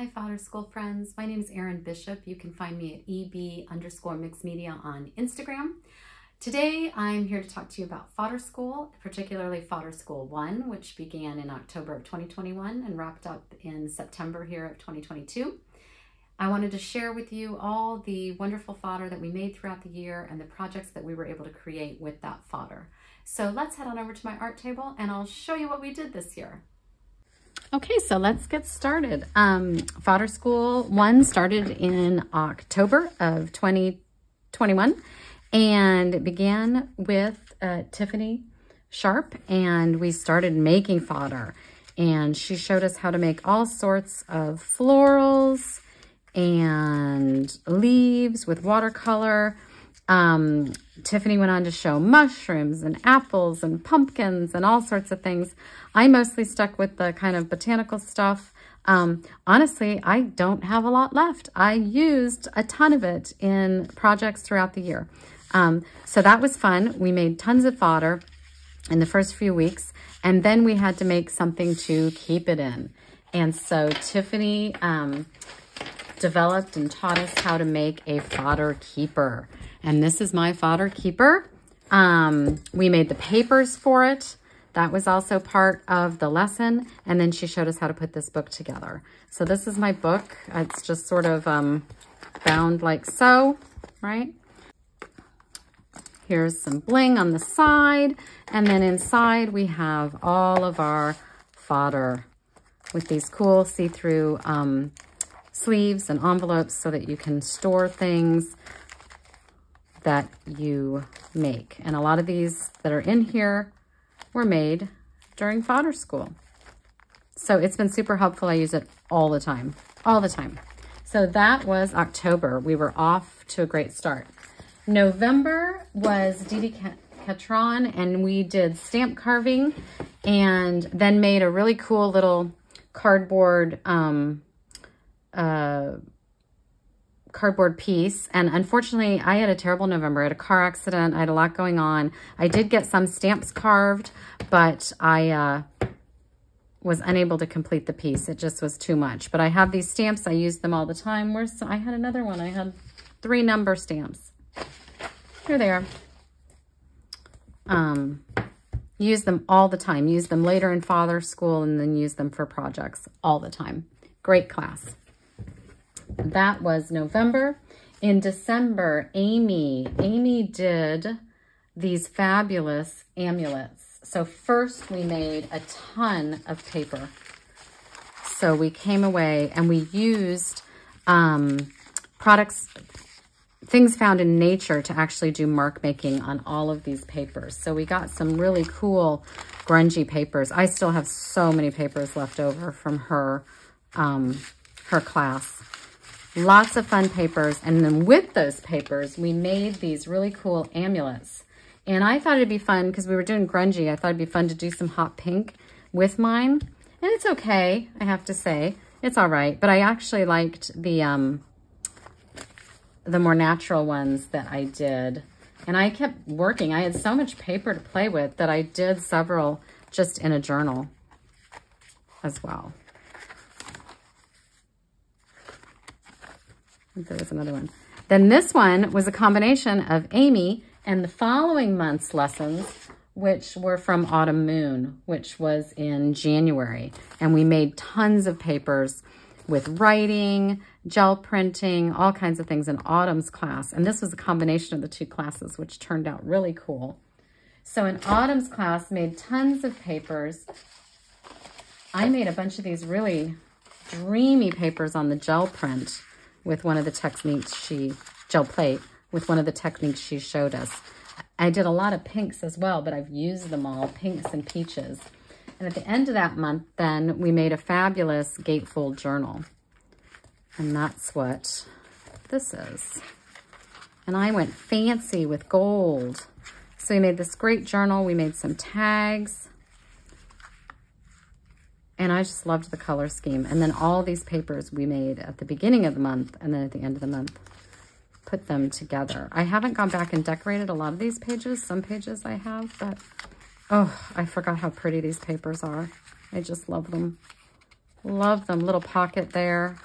Hi Fodder School friends, my name is Erin Bishop. You can find me at eb_mixedmedia on Instagram. Today I'm here to talk to you about Fodder School, particularly Fodder School 1, which began in October of 2021 and wrapped up in September here of 2022. I wanted to share with you all the wonderful fodder that we made throughout the year and the projects that we were able to create with that fodder. So let's head on over to my art table and I'll show you what we did this year. Okay, so let's get started. Fodder School 1 started in October of 2021 and it began with Tiffany Sharp, and we started making fodder, and she showed us how to make all sorts of florals and leaves with watercolor. Tiffany went on to show mushrooms and apples and pumpkins and all sorts of things. I mostly stuck with the kind of botanical stuff. Honestly, I don't have a lot left. I used a ton of it in projects throughout the year. So that was fun. We made tons of fodder in the first few weeks, and then we had to make something to keep it in. And so Tiffany developed and taught us how to make a fodder keeper. And this is my fodder keeper. We made the papers for it. That was also part of the lesson. And then she showed us how to put this book together. So this is my book. It's just sort of bound like so, right? Here's some bling on the side. And then inside we have all of our fodder with these cool see-through sleeves and envelopes so that you can store things that you make. And a lot of these that are in here were made during Fodder School. So it's been super helpful. I use it all the time, all the time. So that was October. We were off to a great start. November was Didi Catron, and we did stamp carving and then made a really cool little cardboard cardboard piece. And unfortunately, I had a terrible November. I had a car accident. I had a lot going on. I did get some stamps carved, but I was unable to complete the piece. It just was too much. But I have these stamps. I use them all the time. I had another one. I had 3 number stamps. Here they are. Use them all the time. Use them later in Fodder School and then use them for projects all the time. Great class. That was November. In December, Amy did these fabulous amulets. So first we made a ton of paper. So we came away and we used things found in nature to actually do mark making on all of these papers. So we got some really cool grungy papers. I still have so many papers left over from her class. Lots of fun papers. And then with those papers, we made these really cool amulets. And I thought it'd be fun because we were doing grungy. I thought it'd be fun to do some hot pink with mine. And it's okay, I have to say. It's all right. But I actually liked the more natural ones that I did. And I kept working. I had so much paper to play with that I did several just in a journal as well. I think there was another one. Then this one was a combination of Amy and the following month's lessons, which were from Autumn Moon, which was in January. And we made tons of papers with writing, gel printing, all kinds of things in Autumn's class. And this was a combination of the 2 classes, which turned out really cool. So in Autumn's class, made tons of papers. I made a bunch of these really dreamy papers on the gel print with one of the techniques gel plate, with one of the techniques she showed us. I did a lot of pinks as well, but I've used them all, pinks and peaches. And at the end of that month, then, we made a fabulous gatefold journal. And that's what this is. And I went fancy with gold. So we made this great journal. We made some tags. And I just loved the color scheme. And then all these papers we made at the beginning of the month and then at the end of the month, put them together. I haven't gone back and decorated a lot of these pages. Some pages I have, but oh, I forgot how pretty these papers are. I just love them. Love them. Little pocket there.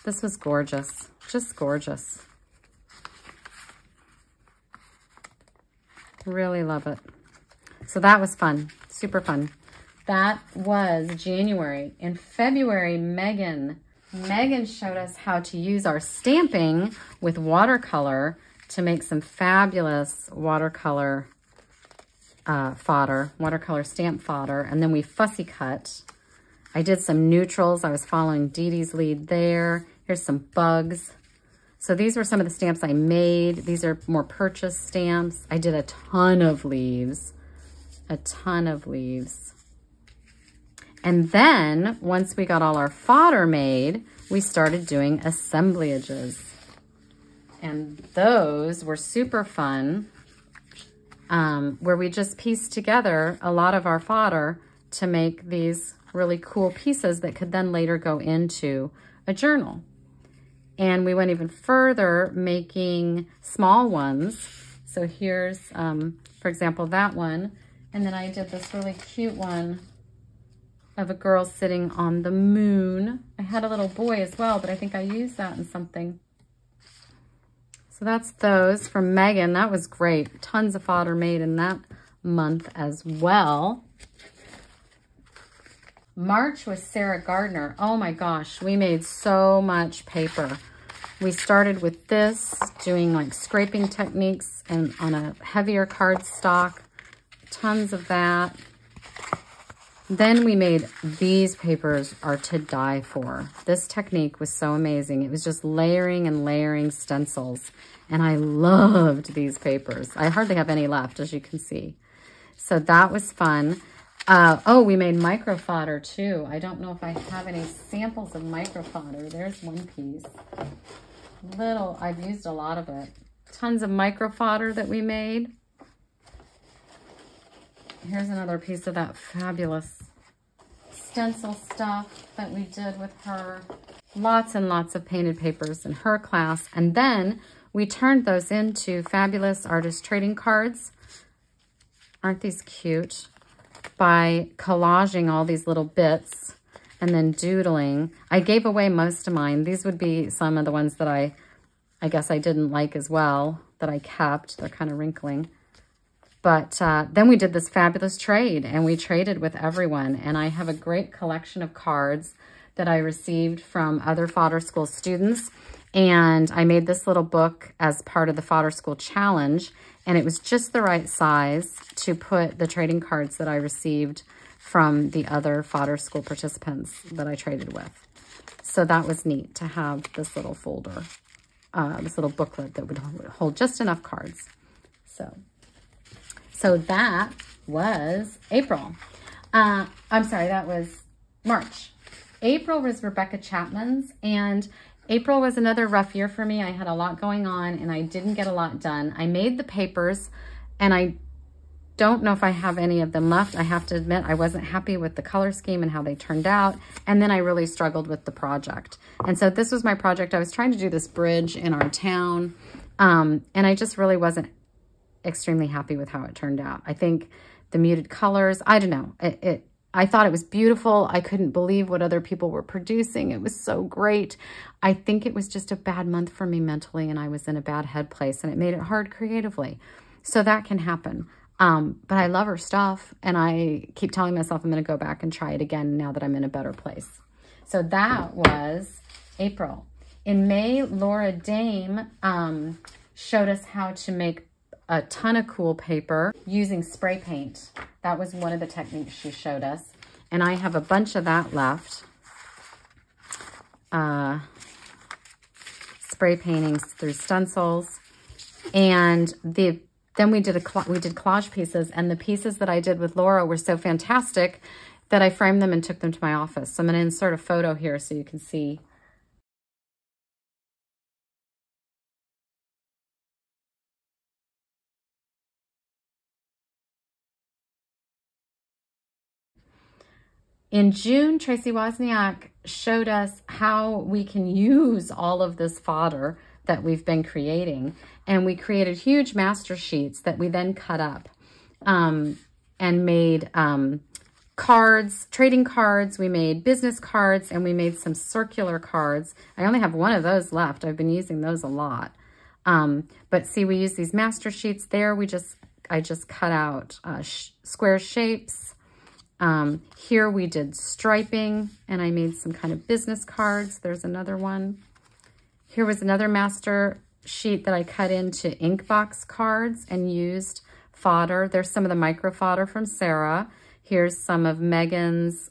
This was gorgeous. Just gorgeous. Really love it. So that was fun. Super fun. That was January. In February, Megan showed us how to use our stamping with watercolor to make some fabulous watercolor fodder, watercolor stamp fodder. And then we fussy cut. I did some neutrals. I was following Dee Dee's lead there. Here's some bugs. So these were some of the stamps I made. These are more purchase stamps. I did a ton of leaves. A ton of leaves. And then, once we got all our fodder made, we started doing assemblages. And those were super fun, where we just pieced together a lot of our fodder to make these really cool pieces that could then later go into a journal. And we went even further, making small ones. So here's, for example, that one. And then I did this really cute one of a girl sitting on the moon. I had a little boy as well, but I think I used that in something. So that's those from Megan. That was great. Tons of fodder made in that month as well. March was Sarah Gardner. Oh my gosh, we made so much paper. We started with this, doing like scraping techniques and on a heavier cardstock. Tons of that. Then we made these papers are to die for. This technique was so amazing. It was just layering and layering stencils. And I loved these papers. I hardly have any left, as you can see. So that was fun. Oh, we made micro fodder too. I don't know if I have any samples of micro fodder. There's one piece. I've used a lot of it. Tons of micro fodder that we made. Here's another piece of that fabulous stencil stuff that we did with her. Lots and lots of painted papers in her class. And then we turned those into fabulous artist trading cards. Aren't these cute? By collaging all these little bits and then doodling. I gave away most of mine. These would be some of the ones that I guess I didn't like as well, that I kept. They're kind of wrinkling. But then we did this fabulous trade, and we traded with everyone. And I have a great collection of cards that I received from other Fodder School students. And I made this little book as part of the Fodder School Challenge. And it was just the right size to put the trading cards that I received from the other Fodder School participants that I traded with. So that was neat to have this little folder, this little booklet that would hold just enough cards. So that was April. I'm sorry, that was March. April was Rebecca Chapman's, and April was another rough year for me. I had a lot going on, and I didn't get a lot done. I made the papers, and I don't know if I have any of them left. I have to admit, I wasn't happy with the color scheme and how they turned out, and then I really struggled with the project. And so this was my project. I was trying to do this bridge in our town, and I just really wasn't extremely happy with how it turned out. I think the muted colors, I don't know. I thought it was beautiful. I couldn't believe what other people were producing. It was so great. I think it was just a bad month for me mentally, and I was in a bad head place, and it made it hard creatively. So that can happen. But I love her stuff, and I keep telling myself I'm going to go back and try it again now that I'm in a better place. So that was April. In May, Laura Dame showed us how to make a ton of cool paper using spray paint. That was one of the techniques she showed us. And I have a bunch of that left. Spray paintings through stencils. And then we did collage pieces, and the pieces that I did with Laura were so fantastic that I framed them and took them to my office. So I'm going to insert a photo here so you can see. In June, Tracy Wozniak showed us how we can use all of this fodder that we've been creating. And we created huge master sheets that we then cut up and made cards, trading cards. We made business cards, and we made some circular cards. I only have one of those left. I've been using those a lot. But see, we use these master sheets there. I just cut out square shapes. Here we did striping, and I made some kind of business cards. There's another one. Here was another master sheet that I cut into ink box cards and used fodder. There's some of the micro fodder from Sarah. Here's some of Megan's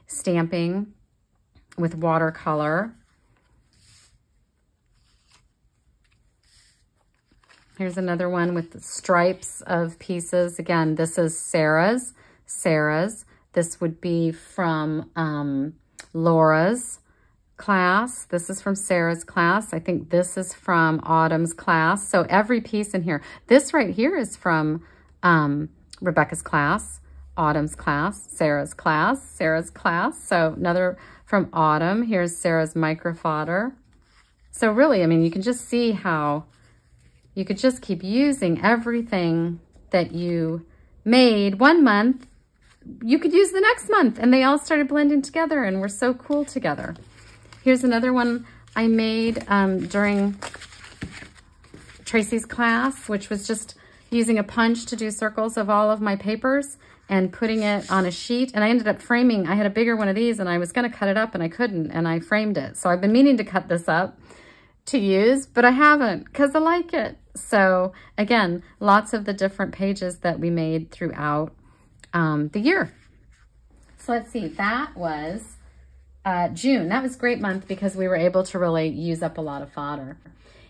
stamping with watercolor. Here's another one with the stripes of pieces. Again, this is Sarah's. This would be from Laura's class. This is from Sarah's class. I think this is from Autumn's class. So every piece in here. This right here is from Rebecca's class, Autumn's class, Sarah's class. So another from Autumn. Here's Sarah's micro fodder. So really, I mean, you can just see how you could just keep using everything that you made one month. You could use the next month, and they all started blending together and were so cool together. Here's another one I made during Tracy's class, which was just using a punch to do circles of all of my papers and putting it on a sheet. And I ended up framing. I had a bigger one of these, and I was going to cut it up, and I couldn't, and I framed it. So I've been meaning to cut this up to use, but I haven't because I like it. So again, lots of the different pages that we made throughout the year. So let's see, that was June. That was a great month because we were able to really use up a lot of fodder.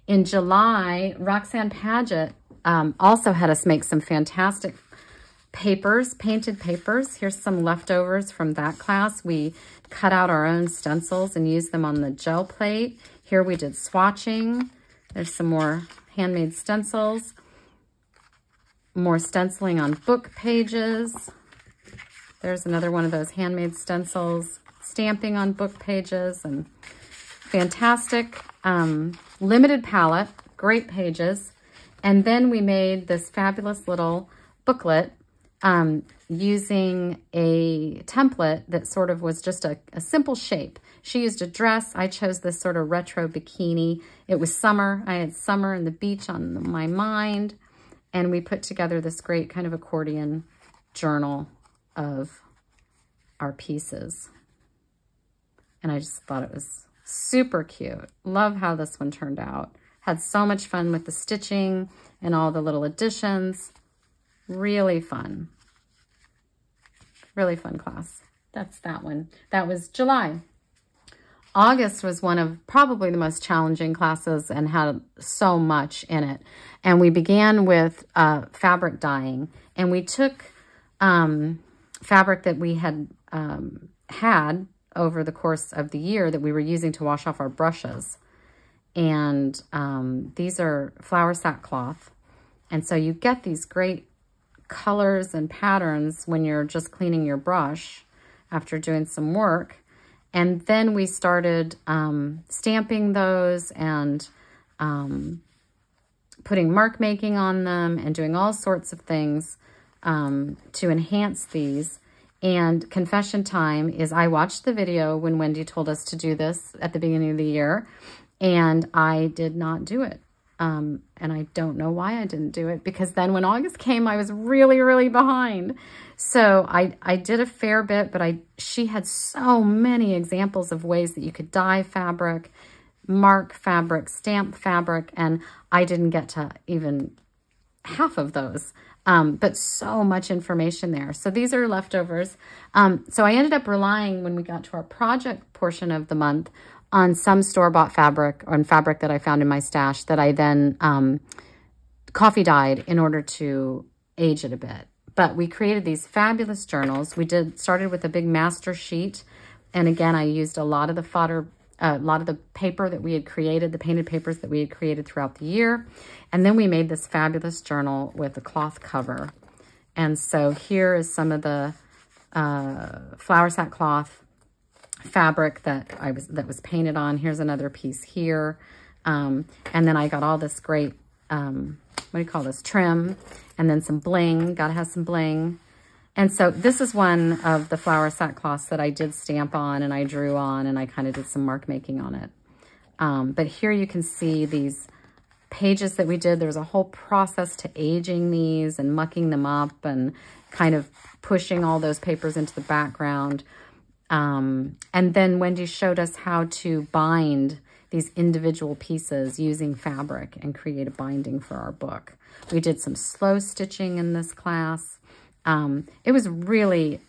In July, Roxanne Paget also had us make some fantastic papers, painted papers. Here's some leftovers from that class. We cut out our own stencils and used them on the gel plate. Here we did swatching. There's some more handmade stencils. More stenciling on book pages. There's another one of those handmade stencils. Stamping on book pages, and fantastic limited palette, great pages. And then we made this fabulous little booklet using a template that sort of was just a simple shape. She used a dress. I chose this sort of retro bikini. It was summer. I had summer and the beach on my mind. And we put together this great kind of accordion journal of our pieces. And I just thought it was super cute. Love how this one turned out. Had so much fun with the stitching and all the little additions. Really fun. Really fun class. That's that one. That was July. August was one of probably the most challenging classes and had so much in it. And we began with fabric dyeing. And we took fabric that we had had over the course of the year that we were using to wash off our brushes. And these are flower sackcloth. And so you get these great colors and patterns when you're just cleaning your brush after doing some work. And then we started stamping those and putting mark making on them and doing all sorts of things to enhance these. And confession time is I watched the video when Wendy told us to do this at the beginning of the year, and I did not do it. And I don't know why I didn't do it, because then when August came, I was really, really behind. So I did a fair bit, but she had so many examples of ways that you could dye fabric, mark fabric, stamp fabric, and I didn't get to even half of those. But so much information there. So these are leftovers. So I ended up relying, when we got to our project portion of the month, on some store-bought fabric, or fabric that I found in my stash that I then coffee dyed in order to age it a bit. But we created these fabulous journals. We started with a big master sheet. And again, I used a lot of the fodder, a lot of the paper that we had created, the painted papers that we had created throughout the year. And then we made this fabulous journal with a cloth cover. And so here is some of the flower sackcloth fabric that was painted on. Here's another piece here. And then I got all this great, what do you call this, trim, and then some bling. Gotta have some bling. And so this is one of the flower sackcloths that I did stamp on and I drew on, and I kind of did some mark making on it. But here you can see these pages that we did. There's a whole process to aging these and mucking them up and kind of pushing all those papers into the background. And then Wendy showed us how to bind these individual pieces using fabric and create a binding for our book. We did some slow stitching in this class. It was really,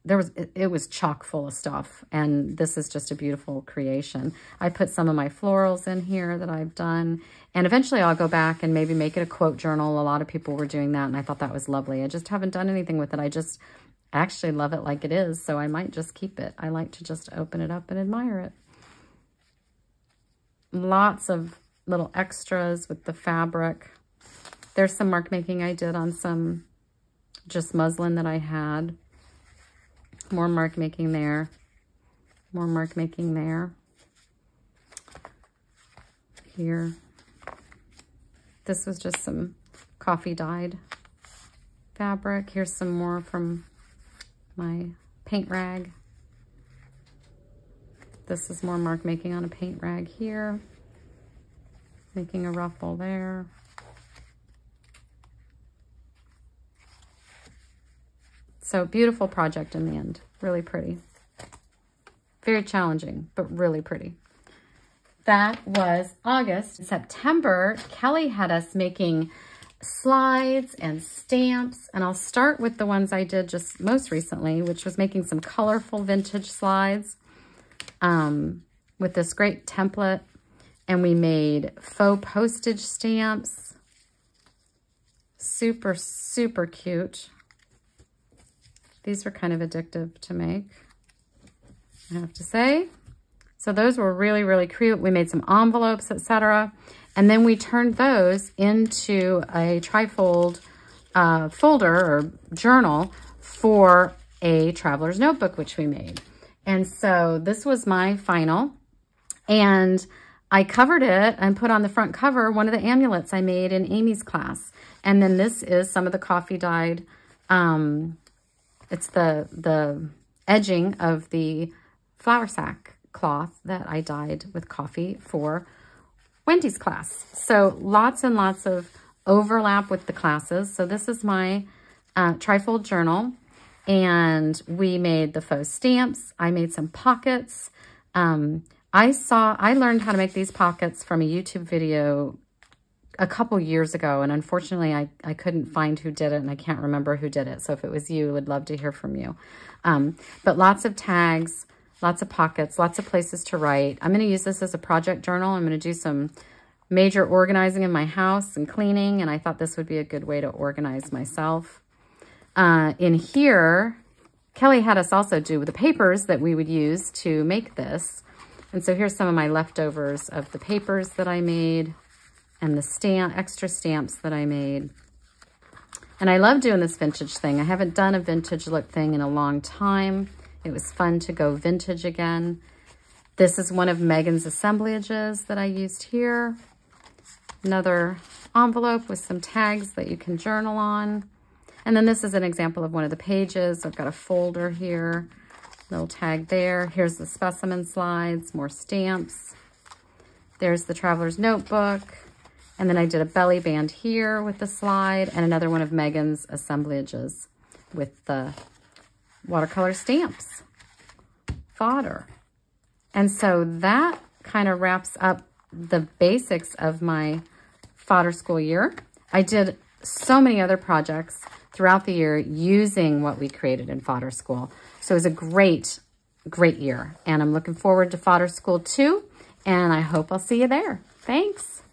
it was chock full of stuff, and this is just a beautiful creation. I put some of my florals in here that I've done, and eventually I'll go back and maybe make it a quote journal. A lot of people were doing that, and I thought that was lovely. I just haven't done anything with it. I just actually love it like it is, so I might just keep it. I like to just open it up and admire it. Lots of little extras with the fabric. There's some mark making I did on some just muslin that I had. More mark making there. More mark making there. Here. This was just some coffee dyed fabric. Here's some more from my paint rag. This is more mark making on a paint rag here. Making a ruffle there. So beautiful project in the end. Really pretty. Very challenging, but really pretty. That was August. In September, Kelly had us making slides and stamps, and I'll start with the ones I did just most recently, which was making some colorful vintage slides with this great template, and we made faux postage stamps. Super, super cute. These were kind of addictive to make, I have to say. So those were really, really cute. We made some envelopes, etc. And then we turned those into a trifold folder or journal for a traveler's notebook, which we made. And so this was my final. And I covered it and put on the front cover one of the amulets I made in Amy's class. And then this is some of the coffee dyed, it's the edging of the flour sack cloth that I dyed with coffee for Wendy's class. So lots and lots of overlap with the classes. So this is my trifold journal, and we made the faux stamps. I made some pockets. I learned how to make these pockets from a YouTube video a couple years ago, and unfortunately I couldn't find who did it, and I can't remember who did it. So if it was you, I'd love to hear from you. But lots of tags, lots of pockets, lots of places to write. I'm going to use this as a project journal. I'm going to do some major organizing in my house and cleaning, and I thought this would be a good way to organize myself. In here, Kelly had us also do the papers that we would use to make this. And so here's some of my leftovers of the papers that I made and the extra stamps that I made. And I love doing this vintage thing. I haven't done a vintage look thing in a long time. It was fun to go vintage again. This is one of Megan's assemblages that I used here. Another envelope with some tags that you can journal on. And then this is an example of one of the pages. I've got a folder here, little tag there. Here's the specimen slides, more stamps. There's the traveler's notebook. And then I did a belly band here with the slide, and another one of Megan's assemblages with the watercolor stamps, fodder. And so that kind of wraps up the basics of my Fodder School year. I did so many other projects throughout the year using what we created in Fodder School. So it was a great, great year. And I'm looking forward to Fodder School 2, and I hope I'll see you there. Thanks.